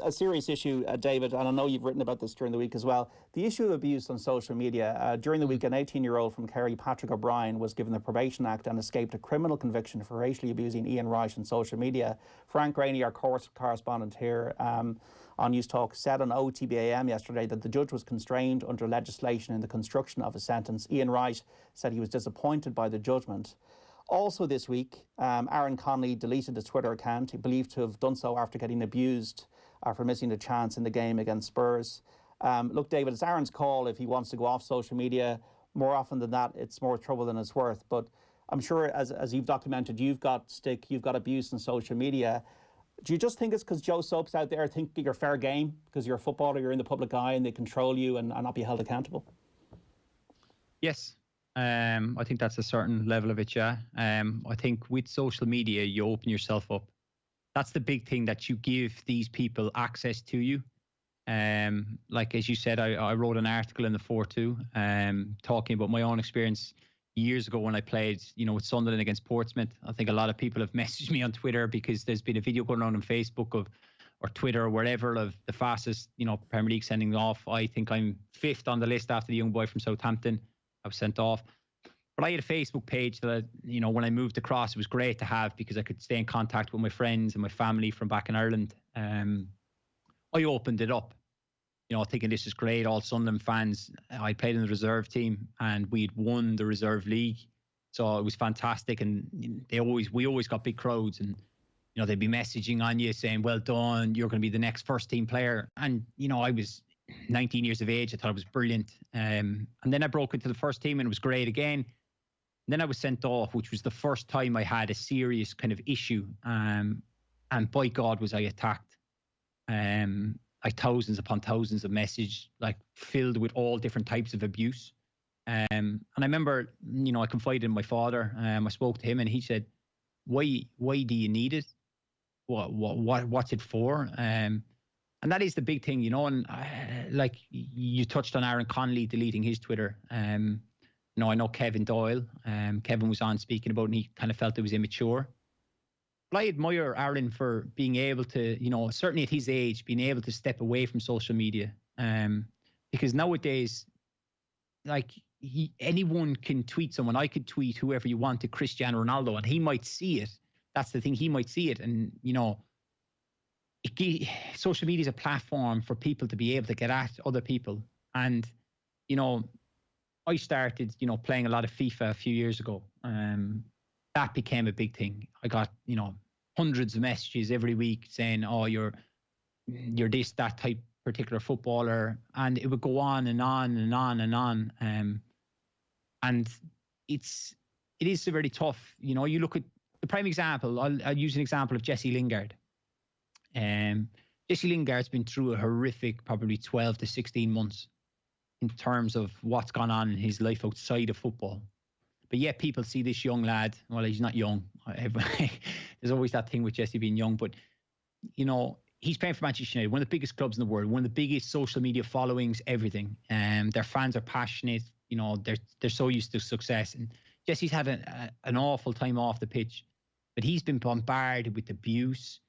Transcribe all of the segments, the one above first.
A serious issue, David, and I know you've written about this during the week as well. The issue of abuse on social media. During the week, an 18-year-old from Kerry, Patrick O'Brien, was given the Probation Act and escaped a criminal conviction for racially abusing Ian Wright on social media. Frank Rainey, our correspondent here on News Talk, said on OTB AM yesterday that the judge was constrained under legislation in the construction of a sentence. Ian Wright said he was disappointed by the judgment. Also this week, Aaron Connolly deleted his Twitter account. He believed to have done so after getting abused for missing a chance in the game against Spurs. Look, David, it's Aaron's call if he wants to go off social media. More often than that, it's more trouble than it's worth. But I'm sure, as you've documented, you've got stick, you've got abuse on social media. Do you just think it's because Joe Soap's out there thinking you're fair game because you're a footballer, you're in the public eye and they control you and not be held accountable? Yes. I think that's a certain level of it, yeah. I think with social media, you open yourself up. That's the big thing, that you give these people access to you. Like, as you said, I wrote an article in the 4-2 talking about my own experience years ago when I played, with Sunderland against Portsmouth. I think a lot of people have messaged me on Twitter because there's been a video going around on Facebook or Twitter or wherever of the fastest, Premier League sending off. I think I'm 5th on the list after the young boy from Southampton. I was sent off. But I had a Facebook page that, when I moved across, it was great to have because I could stay in contact with my friends and my family from back in Ireland. I opened it up, thinking this is great. All Sunderland fans. I played in the reserve team and we'd won the reserve league. So it was fantastic. And we always got big crowds and, they'd be messaging on you saying, well done, you're going to be the next first team player. And, I was 19 years of age. I thought it was brilliant. And then I broke into the first team and it was great again. Then I was sent off, which was the first time I had a serious kind of issue. And by God, was I attacked. Like thousands upon thousands of messages, like filled with all different types of abuse. And I remember, I confided in my father. I spoke to him and he said, why do you need it? What's it for? And that is the big thing, and like you touched on Aaron Connolly deleting his Twitter. I know Kevin Doyle. Kevin was on speaking about it and he kind of felt it was immature. But I admire Aaron for being able to, certainly at his age, being able to step away from social media. Because nowadays, like anyone can tweet someone. I could tweet whoever you want to Cristiano Ronaldo and he might see it. That's the thing. He might see it. And, social media is a platform for people to be able to get at other people. And, I started, playing a lot of FIFA a few years ago. That became a big thing. I got, hundreds of messages every week saying, oh, you're this, that type particular footballer. And it would go on and on and on and on. And it is very tough. You look at the prime example. I'll use an example of Jesse Lingard. Jesse Lingard's been through a horrific, probably 12 to 16 months in terms of what's gone on in his life outside of football. But yet people see this young lad. Well, he's not young. There's always that thing with Jesse being young. But, he's playing for Manchester United, one of the biggest clubs in the world, one of the biggest social media followings, everything. Their fans are passionate. They're so used to success. And Jesse's had an awful time off the pitch. But he's been bombarded with abuse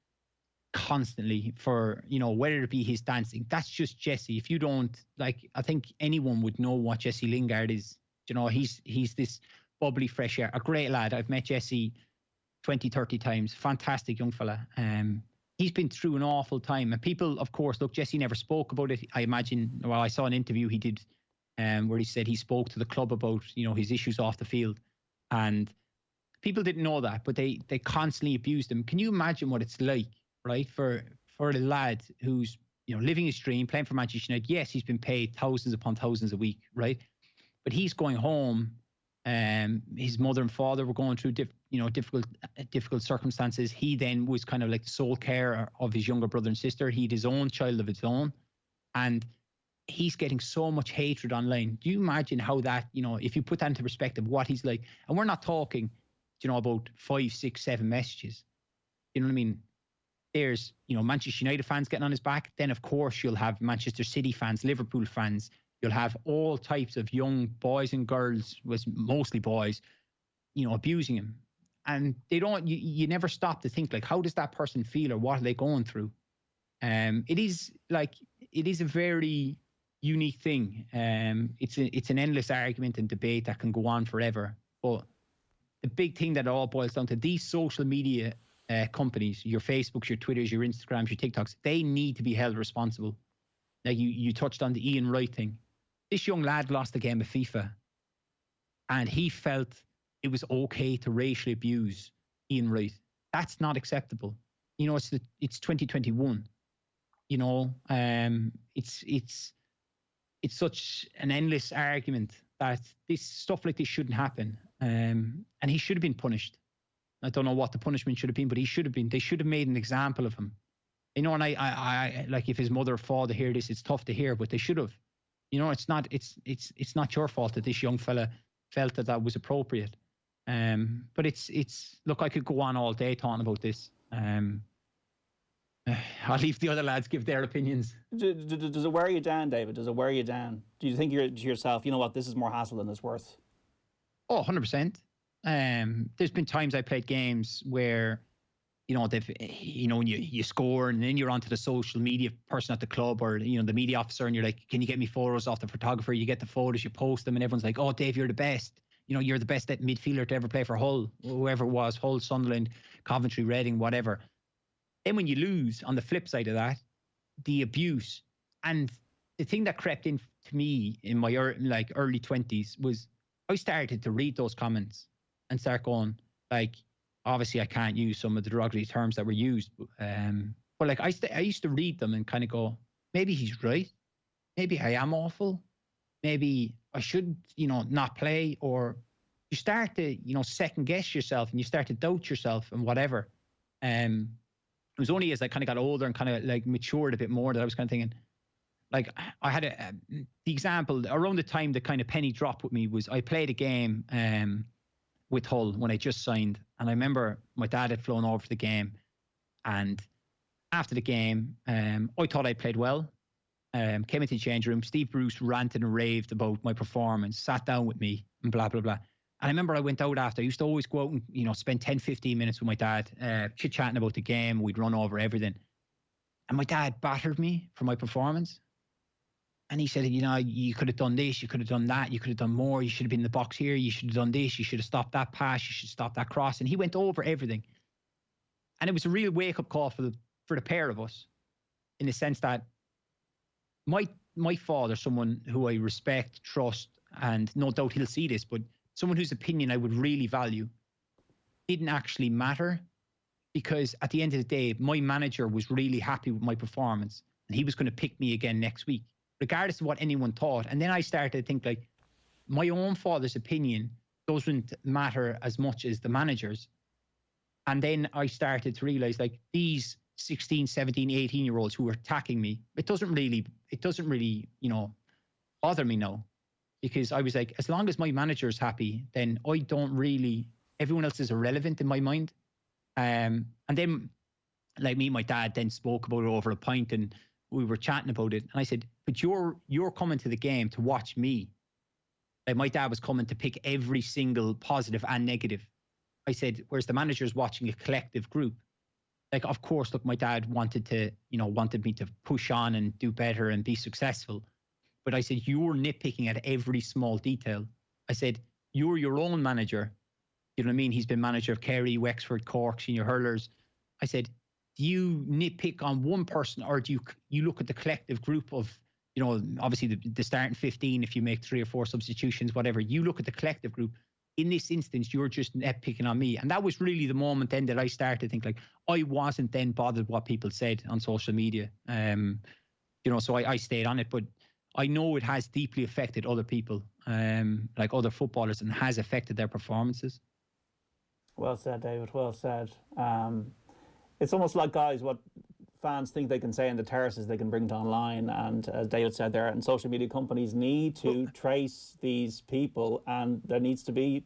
constantly for, whether it be his dancing. That's just Jesse. If you don't, I think anyone would know what Jesse Lingard is. He's this bubbly, fresh air, a great lad. I've met Jesse 20, 30 times. Fantastic young fella. He's been through an awful time. And people, of course, look, Jesse never spoke about it. I imagine, I saw an interview he did where he said he spoke to the club about, his issues off the field. And people didn't know that, but they constantly abused him. Can you imagine what it's like, right, for a lad who's, living his dream, playing for Manchester United? Yes, he's been paid thousands upon thousands a week, right? But he's going home. His mother and father were going through difficult circumstances. He then was kind of like the sole carer of his younger brother and sister. He had his own child of his own. And he's getting so much hatred online. Do you imagine how that, if you put that into perspective, what he's like? And we're not talking, about 5, 6, 7 messages. You know what I mean? There's, Manchester United fans getting on his back. Then, of course, you'll have Manchester City fans, Liverpool fans. You'll have all types of young boys and girls, was mostly boys, abusing him. And they don't, you never stop to think, like, how does that person feel or what are they going through? It is a very unique thing. It's an endless argument and debate that can go on forever. But the big thing that it all boils down to, these social media companies, your Facebooks, your Twitters, your Instagrams, your TikToks, they need to be held responsible. Like you touched on the Ian Wright thing. This young lad lost a game of FIFA, and he felt it was okay to racially abuse Ian Wright. That's not acceptable. You know, it's 2021. You know, it's such an endless argument that this stuff like this shouldn't happen. And he should have been punished. I don't know what the punishment should have been, but he should have been. They should have made an example of him. You know, and I like, if his mother or father hear this, it's tough to hear, but they should have. You know, it's not your fault that this young fella felt that was appropriate. But it's look, I could go on all day talking about this. I'll leave the other lads give their opinions. Does it wear you down, David? Does it wear you down? Do you think to yourself, you know what, this is more hassle than it's worth? Oh, 100%. There's been times I played games where, you know, you score and then you're onto the social media person at the club or, you know, the media officer, and you're like, can you get me photos off the photographer? You get the photos, you post them, and everyone's like, oh, Dave, you're the best. You know, you're the best midfielder to ever play for Hull, whoever it was, Hull, Sunderland, Coventry, Reading, whatever. Then when you lose, on the flip side of that, the abuse. And the thing that crept in to me in my early 20s was I started to read those comments and start going, like, obviously I can't use some of the derogatory terms that were used. But like I used to read them and kind of go, maybe he's right. Maybe I am awful. Maybe I should, you know, not play. Or you start to, you know, second guess yourself and you start to doubt yourself and whatever. It was only as I kind of got older and kind of like matured a bit more that I was kind of thinking, like, I had the example around the time the kind of penny dropped with me was I played a game with Hull when I just signed. And I remember my dad had flown over for the game. And after the game, I thought I played well. Came into the change room. Steve Bruce ranted and raved about my performance, sat down with me and blah, blah, blah. And I remember I went out after. I used to always go out and, you know, spend 10, 15 minutes with my dad, chit-chatting about the game. We'd run over everything. And my dad battered me for my performance. And he said, you know, you could have done this, you could have done that, you could have done more, you should have been in the box here, you should have done this, you should have stopped that pass, you should stop that cross. And he went over everything. And it was a real wake-up call for the pair of us, in the sense that my father, someone who I respect, trust, and no doubt he'll see this, but someone whose opinion I would really value, didn't actually matter, because at the end of the day, my manager was really happy with my performance and he was going to pick me again next week, regardless of what anyone thought. And then I started to think, like, my own father's opinion doesn't matter as much as the manager's. And then I started to realize, like, these 16, 17, 18-year-olds who are attacking me, it doesn't really, you know, bother me now. Because I was like, as long as my manager is happy, then I don't really, everyone else is irrelevant in my mind. And then, like, me and my dad then spoke about it over a pint and we were chatting about it. And I said, but you're coming to the game to watch me. Like, my dad was coming to pick every single positive and negative. I said, whereas the manager's watching a collective group. Like, of course, look, my dad wanted me to push on and do better and be successful. But I said, you're nitpicking at every small detail. I said, you're your own manager. You know what I mean? He's been manager of Kerry, Wexford, Cork, senior hurlers. I said, do you nitpick on one person, or do you look at the collective group of, you know, obviously the starting 15, if you make 3 or 4 substitutions, whatever, you look at the collective group. In this instance, you're just nitpicking on me. And that was really the moment then that I started to think, like, I wasn't then bothered what people said on social media. You know, so I stayed on it. But I know it has deeply affected other people, like other footballers, and has affected their performances. Well said, David. Well said. It's almost like, guys, what fans think they can say in the terraces, they can bring to online. And as David said there, and social media companies need to trace these people, and there needs to be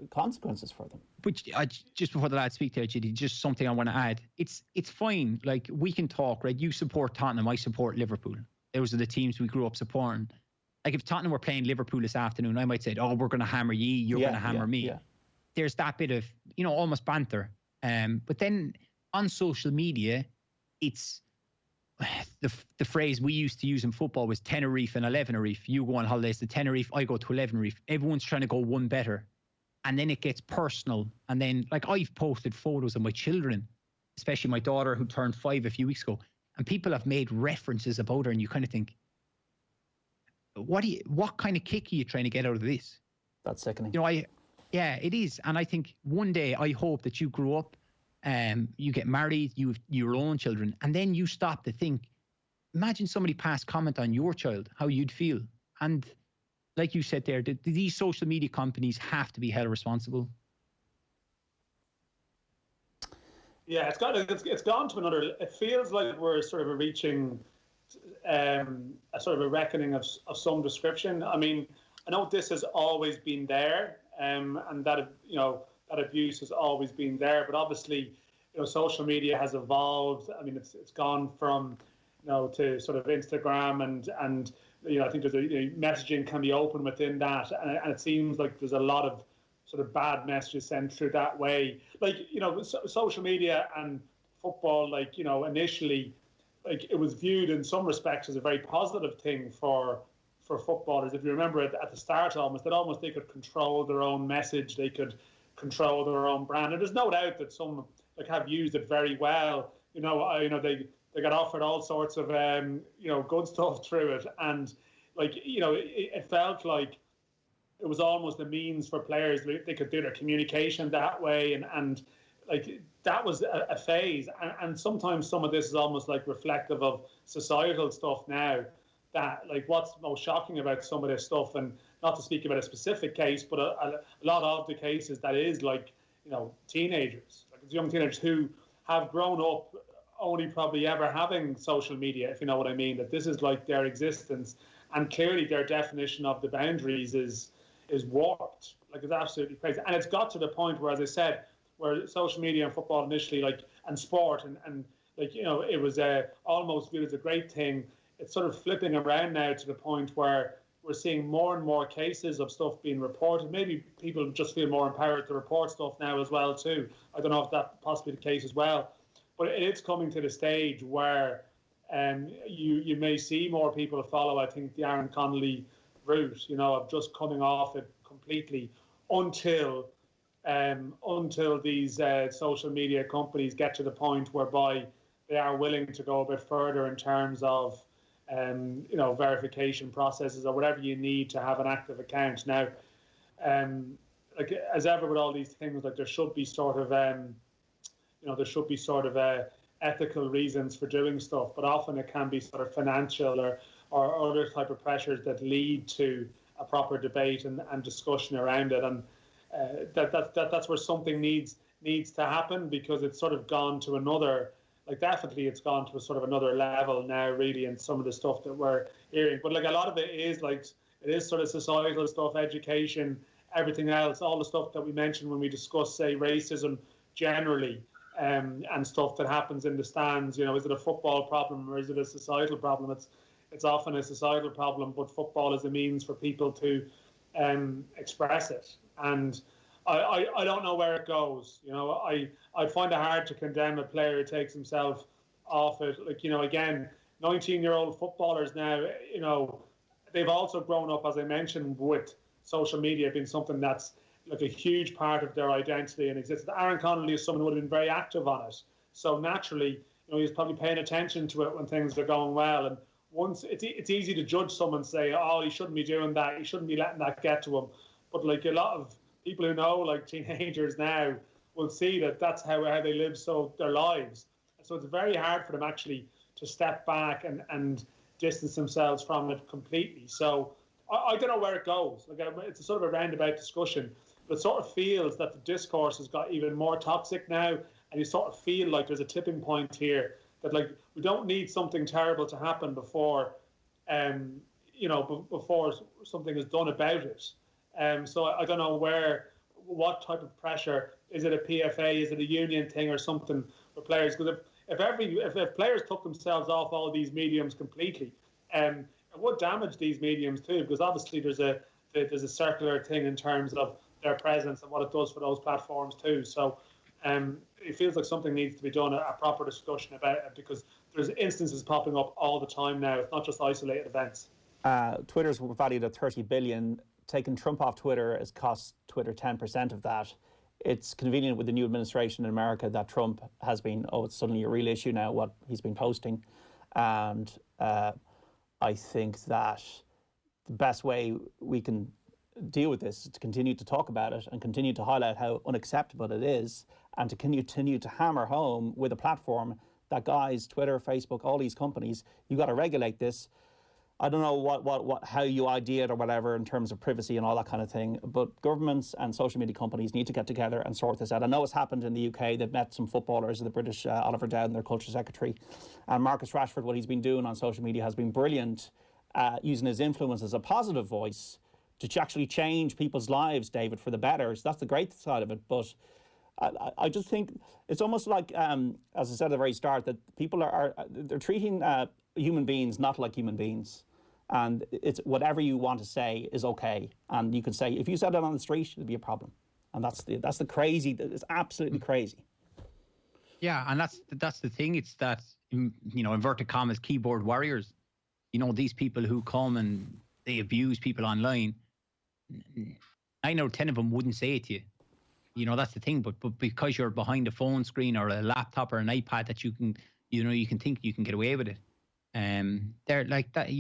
consequences for them. But just before the lads speak there, Judy, just something I want to add. It's fine. Like, we can talk, right? You support Tottenham, I support Liverpool. Those are the teams we grew up supporting. Like, if Tottenham were playing Liverpool this afternoon, I might say, oh, we're going to hammer ye, you're going to hammer me. Yeah. There's that bit of, you know, almost banter. But then on social media, it's the phrase we used to use in football was Tenerife and 11 You go on holidays to Tenerife, I go to 11 Everyone's trying to go one better. And then it gets personal. And then, like, I've posted photos of my children, especially my daughter who turned 5 a few weeks ago, and people have made references about her, and you kind of think, what kind of kick are you trying to get out of this? That's sickening. You know, yeah, it is. And I think one day I hope that you grow up, you get married, you have your own children, and then you stop to think, imagine somebody passed comment on your child, how you'd feel. And like you said there, these social media companies have to be held responsible. Yeah, it's gone to another. It feels like we're sort of reaching a sort of a reckoning of some description. I mean, I know this has always been there, and that that abuse has always been there. But obviously, social media has evolved. I mean, it's gone from to sort of Instagram and I think there's messaging can be open within that, and it seems like there's a lot of sort of bad messages sent through that way. Like social media and football, like initially, like it was viewed in some respects as a very positive thing for footballers. If you remember at the start, they could control their own message, they could control their own brand, and there's no doubt that some have used it very well. They got offered all sorts of good stuff through it, and it felt like it was almost a means for players. They could do their communication that way, and like that was a phase. And sometimes some of this is almost like reflective of societal stuff now. That like what's most shocking about some of this stuff, and not to speak about a specific case, but a lot of the cases that is like teenagers, like young teenagers who have grown up only probably ever having social media, if you know what I mean. That this is like their existence, and clearly their definition of the boundaries is warped. Like it's absolutely crazy, and it's got to the point where, as I said, where social media and football initially, and sport, and it was almost viewed as a great thing. It's sort of flipping around now to the point where we're seeing more and more cases of stuff being reported. Maybe people just feel more empowered to report stuff now as well too. I don't know if that's possibly the case as well, but it's coming to the stage where you may see more people follow, I think, the Aaron Connolly route, of just coming off it completely until these social media companies get to the point whereby they are willing to go a bit further in terms of verification processes or whatever you need to have an active account. Now, like as ever with all these things, like there should be sort of ethical reasons for doing stuff, but often it can be sort of financial or other type of pressures that lead to a proper debate and discussion around it, and that's where something needs to happen, because it's sort of gone to another. Like definitely it's gone to a sort of another level now, really, in some of the stuff that we're hearing. But like a lot of it is sort of societal stuff, education, everything else, all the stuff that we mentioned when we discuss, say, racism generally, and stuff that happens in the stands. Is it a football problem or is it a societal problem? It's often a societal problem, but football is a means for people to express it. And I don't know where it goes. I find it hard to condemn a player who takes himself off it. Like, again, 19-year-old footballers now, they've also grown up, as I mentioned, with social media being something that's like a huge part of their identity and existence. Aaron Connolly is someone who would have been very active on it. So naturally, he's probably paying attention to it when things are going well. And once it's easy to judge someone and say, oh, he shouldn't be doing that, he shouldn't be letting that get to him. But like a lot of people who know, like teenagers now, will see that that's how they live their lives. So it's very hard for them actually to step back and distance themselves from it completely. So I don't know where it goes. Like it's a sort of a roundabout discussion, but it sort of feels that the discourse has got even more toxic now, and you sort of feel like there's a tipping point here that like we don't need something terrible to happen before before something is done about it. So I don't know what type of pressure. Is it a PFA? Is it a union thing or something for players? Because if players took themselves off all these mediums completely, it would damage these mediums too. Because obviously there's a circular thing in terms of their presence and what it does for those platforms too. So it feels like something needs to be done, a proper discussion about it, because there's instances popping up all the time now. It's not just isolated events. Twitter's valued at 30 billion. Taking Trump off Twitter has cost Twitter 10% of that. It's convenient with the new administration in America that Trump has been, it's suddenly a real issue now, what he's been posting. And I think that the best way we can deal with this is to continue to talk about it and continue to highlight how unacceptable it is, and to continue to hammer home with a platform that, guys, Twitter, Facebook, all these companies, you got to regulate this. I don't know how you idea it or whatever in terms of privacy and all that kind of thing, but governments and social media companies need to get together and sort this out. I know it's happened in the UK. They've met some footballers, the British Oliver Dowden, their culture secretary, and Marcus Rashford. What he's been doing on social media has been brilliant, using his influence as a positive voice to actually change people's lives, David, for the better. So that's the great side of it. But I just think it's almost like, as I said at the very start, that people they're treating human beings not like human beings. And it's whatever you want to say is okay. And you can say, if you said it on the street, it'd be a problem. And that's the crazy, it's absolutely crazy. Yeah, and that's the thing. It's that, inverted commas, keyboard warriors. These people who come and they abuse people online. 9 out of 10 of them wouldn't say it to you. That's the thing. But because you're behind a phone screen or a laptop or an iPad, that you can think you can get away with it. They're like that.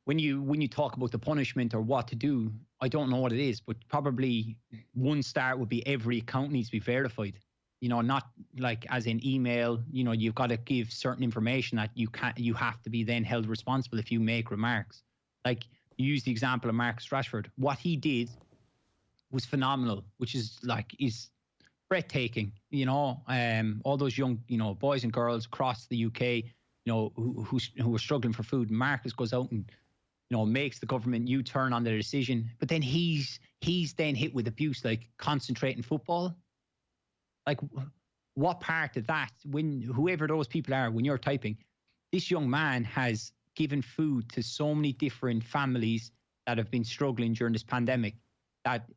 When you talk about the punishment or what to do, I don't know what it is, but probably one start would be every account needs to be verified. Not like as in email. You've got to give certain information that you have to be then held responsible if you make remarks. Like, you use the example of Marcus Rashford. What he did was phenomenal, which is breathtaking. All those young boys and girls across the UK, who are struggling for food. Marcus goes out and makes the government U-turn on their decision, but then he's then hit with abuse, like concentrating football. Like, what part of that, when whoever those people are, when you're typing, this young man has given food to so many different families that have been struggling during this pandemic, that,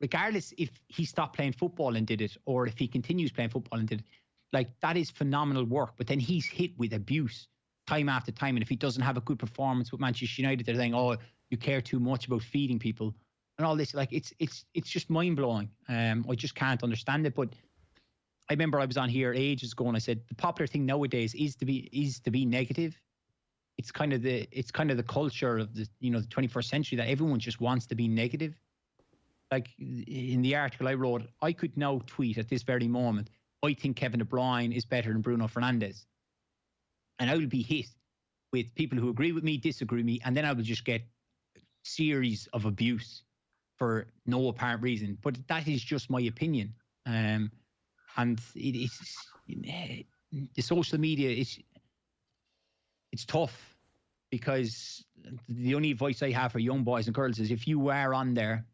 regardless if he stopped playing football and did it, or if he continues playing football and did it, like, that is phenomenal work. But then he's hit with abuse time after time. And if he doesn't have a good performance with Manchester United, they're saying, oh, you care too much about feeding people and all this. Like, it's just mind blowing. I just can't understand it. But I remember I was on here ages ago and I said, the popular thing nowadays is to be negative. It's kind of the culture of the 21st century, that everyone just wants to be negative. Like, in the article I wrote, I could now tweet at this very moment, I think Kevin De Bruyne is better than Bruno Fernandes. And I will be hit with people who agree with me, disagree with me, and then I will just get a series of abuse for no apparent reason. But that is just my opinion. And the social media, it's tough, because the only advice I have for young boys and girls is, if you are on there,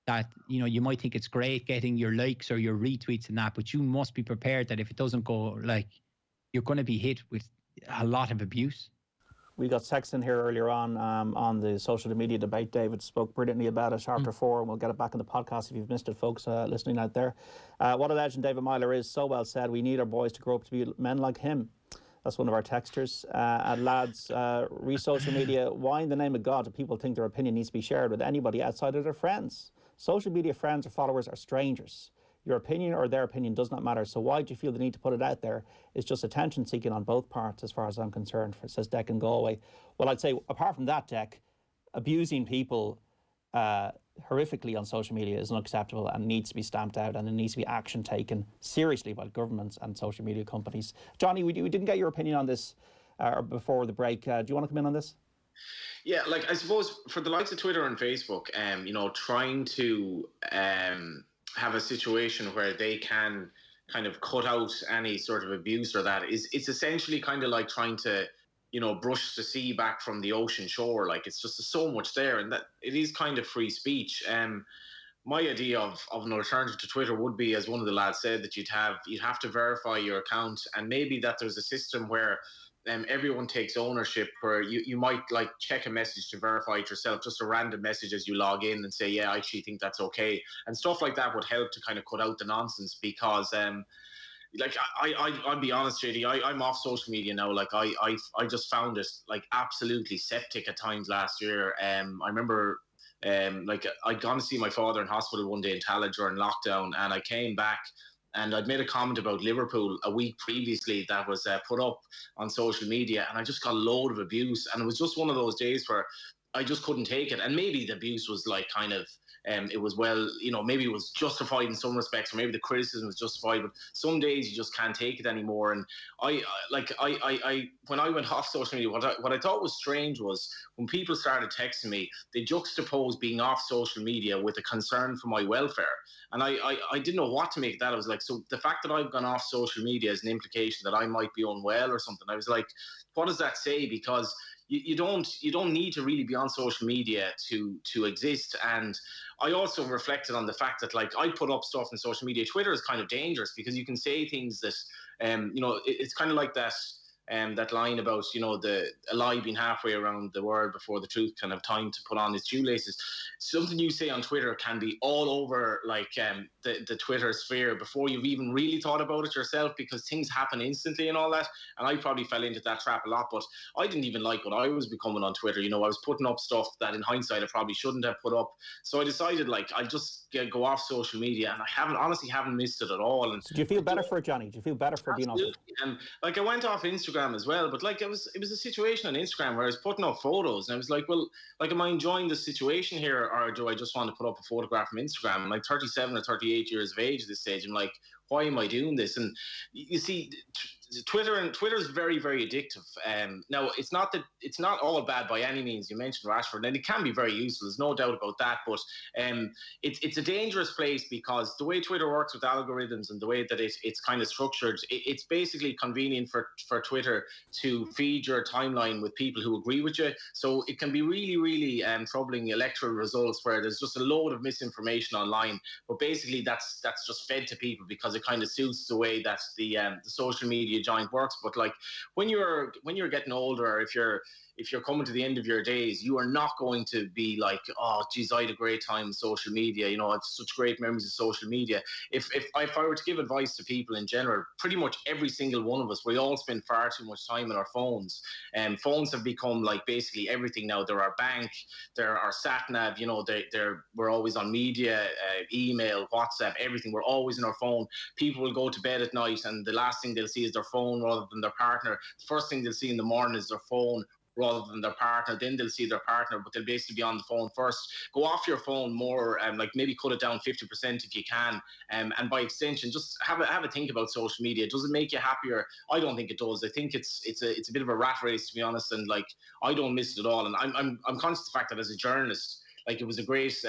that, you might think it's great getting your likes or your retweets and that, but you must be prepared that if it doesn't go, like, you're going to be hit with a lot of abuse. We got Sexton here earlier on the social media debate. David spoke brilliantly about it after 4, and we'll get it back in the podcast if you've missed it, folks, listening out there. What a legend David Meyler is. So well said. We need our boys to grow up to be men like him. That's one of our texters. And lads, social media, why in the name of God do people think their opinion needs to be shared with anybody outside of their friends? Social media friends or followers are strangers. Your opinion or their opinion does not matter. So why do you feel the need to put it out there? It's just attention seeking on both parts, as far as I'm concerned, says Deck in Galway. Well, I'd say, apart from that, Deck, abusing people horrifically on social media is unacceptable and needs to be stamped out, and there needs to be action taken seriously by governments and social media companies. Johnny, we didn't get your opinion on this before the break. Do you want to come in on this? Yeah, like, I suppose for the likes of Twitter and Facebook, trying to have a situation where they can kind of cut out any sort of abuse or that it's essentially kind of like trying to, brush the sea back from the ocean shore. Like, it's just so much there, and that it is kind of free speech. My idea of an alternative to Twitter would be, as one of the lads said, that you'd have to verify your account, and maybe that there's a system where everyone takes ownership, where you might like check a message to verify it yourself, just a random message as you log in, and say, yeah, I actually think that's okay, and stuff like that would help to kind of cut out the nonsense, because like I'll be honest, JD. I'm off social media now. Like I just found it like absolutely septic at times last year. I remember like I'd gone to see my father in hospital one day in Tallaght during lockdown, and I came back and I'd made a comment about Liverpool a week previously that was put up on social media, and I just got a load of abuse, and it was just one of those days where I just couldn't take it. And maybe the abuse was like kind of, it was, well, maybe it was justified in some respects, or maybe the criticism was justified, but some days you just can't take it anymore. And I when I went off social media, what I thought was strange was when people started texting me, they juxtaposed being off social media with a concern for my welfare. And I didn't know what to make of that. I was like, so the fact that I've gone off social media is an implication that I might be unwell or something. I was like, what does that say? Because you don't need to really be on social media to exist. And I also reflected on the fact that, like, I put up stuff on social media. Twitter is kind of dangerous because you can say things that it's kind of like that that line about a lie being halfway around the world before the truth can have time to put on its shoelaces. Something you say on Twitter can be all over like the Twitter sphere before you've even really thought about it yourself, because things happen instantly and all that. And I probably fell into that trap a lot, but I didn't even like what I was becoming on Twitter. I was putting up stuff that in hindsight I probably shouldn't have put up. So I decided, like, I'll just go off social media, and I honestly haven't missed it at all. And so do you feel better for it, Johnny? Do you feel better for being off it? Like, I went off Instagram as well, but like it was a situation on Instagram where I was putting up photos, and I was like, well, like, am I enjoying the situation here, or do I just want to put up a photograph from Instagram? I'm like 37 or 38 years of age at this stage. I'm like, why am I doing this? And you see, Twitter is very, very addictive. Now, it's not all bad by any means. You mentioned Rashford, and it can be very useful. There's no doubt about that. But it's a dangerous place because the way Twitter works with algorithms and the way that it's kind of structured, it's basically convenient for Twitter to feed your timeline with people who agree with you. So it can be really, really troubling electoral results where there's just a load of misinformation online. But basically, that's just fed to people because it kind of suits the way that the social media giant works. But like when you're getting older, if you're coming to the end of your days, you are not going to be like, oh geez, I had a great time on social media, it's such great memories of social media. If I were to give advice to people in general, pretty much every single one of us, we all spend far too much time on our phones, and phones have become like basically everything now. They're our bank, they're our sat nav, we're always on media, email, WhatsApp, everything. We're always in our phone. People will go to bed at night and the last thing they'll see is their phone rather than their partner. The first thing they'll see in the morning is their phone rather than their partner. Then they'll see their partner, but they'll basically be on the phone first. Go off your phone more, like maybe cut it down 50% if you can, and by extension, just have a think about social media. Does it make you happier? I don't think it does. I think it's a bit of a rat race, to be honest, and like I don't miss it at all. And I'm conscious of the fact that as a journalist, like it was a great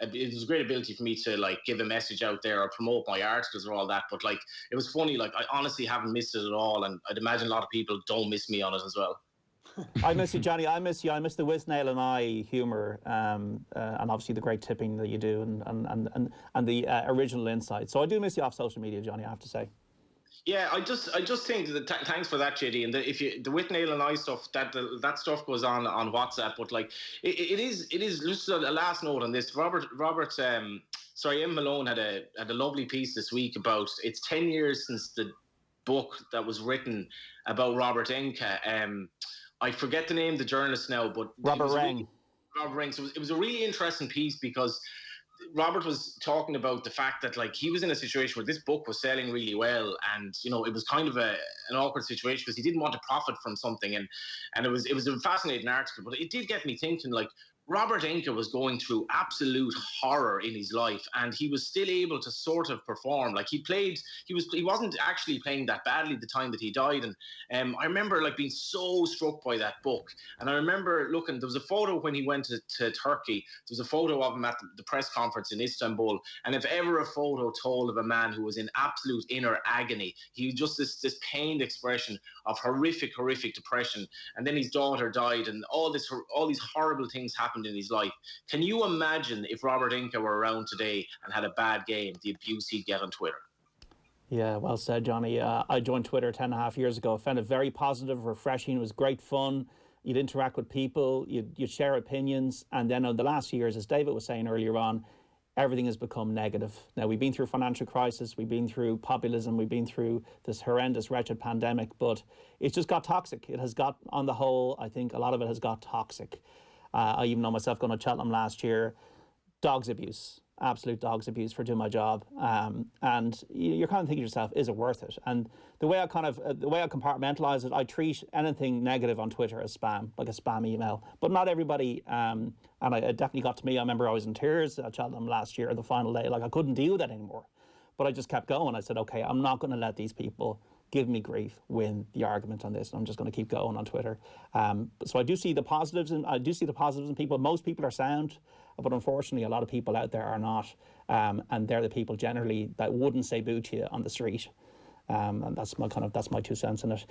ability for me to like give a message out there or promote my articles or all that. But like it was funny, like I honestly haven't missed it at all, and I'd imagine a lot of people don't miss me on it as well. I miss you, Johnny. I miss you. I miss the Wisnail and I humour, and obviously the great tipping that you do, and the original insight. So I do miss you off social media, Johnny, I have to say. Yeah, I just think that thanks for that, JD. And the Whitnail and I stuff, that stuff goes on WhatsApp, but like it is just a last note on this. Robert Ian Malone had a lovely piece this week about it's 10 years since the book that was written about Robert Enke. I forget the name of the journalist now, but Robert Reng. Robert Reng. So it was a really interesting piece because Robert was talking about the fact that like he was in a situation where this book was selling really well, and it was kind of an awkward situation because he didn't want to profit from something, and it was a fascinating article, but it did get me thinking, like, Robert Enke was going through absolute horror in his life, and he was still able to sort of perform. Like he wasn't actually playing that badly at the time that he died. And I remember like being so struck by that book. And I remember looking, there was a photo when he went to Turkey. There was a photo of him at the press conference in Istanbul. And if ever a photo told of a man who was in absolute inner agony, he was just this pained expression of horrific depression. And then his daughter died, and all these horrible things happened in his life. Can you imagine if Robert Enke were around today and had a bad game, the abuse he'd get on Twitter? Yeah, well said, Johnny. I joined Twitter 10.5 years ago. I found it very positive, refreshing. It was great fun. You'd interact with people, you'd share opinions. And then in the last few years, as David was saying earlier on, everything has become negative. Now, we've been through financial crisis, we've been through populism, we've been through this horrendous, wretched pandemic, but it's just got toxic. It has got, on the whole, I think a lot of it has got toxic. I even know myself going to Cheltenham last year, dogs abuse, absolute dogs abuse for doing my job. And you're kind of thinking to yourself, is it worth it? And the way I compartmentalise it, I treat anything negative on Twitter as spam, like a spam email. But not everybody, and it definitely got to me. I remember I was in tears at Cheltenham last year, the final day. Like, I couldn't deal with that anymore. But I just kept going. I said, okay, I'm not going to let these people give me grief, win the argument on this. And I'm just going to keep going on Twitter. So I do see the positives, and I do see the positives in people. Most people are sound, but unfortunately, a lot of people out there are not. And they're the people generally that wouldn't say boo to you on the street. And that's my 2 cents in it.